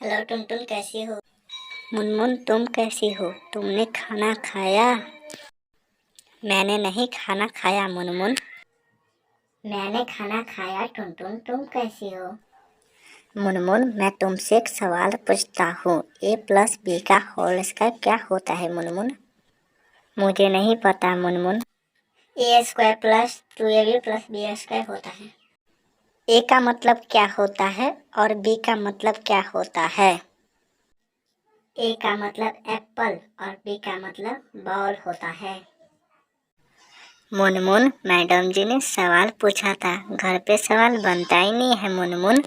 Hello Tuntun, कैसी हो? मुनमुन, तुम कैसी हो? तुमने खाना खाया? मैंने नहीं खाना खाया मुनमुन। मैंने खाना खाया टुनटुन, तुम कैसी हो? मुनमुन, मैं तुमसे एक सवाल पूछता हूँ। A+B का होल स्क्वायर क्या होता है मुनमुन? मुझे नहीं पता Munmun. A² plus 2AB plus B² होता है। A का मतलब क्या होता है और B का मतलब क्या होता है? A का मतलब एप्पल और B का मतलब बॉल होता है। मुनमुन, मैडम जी ने सवाल पूछा था, घर पे सवाल बनता ही नहीं है मुनमुन।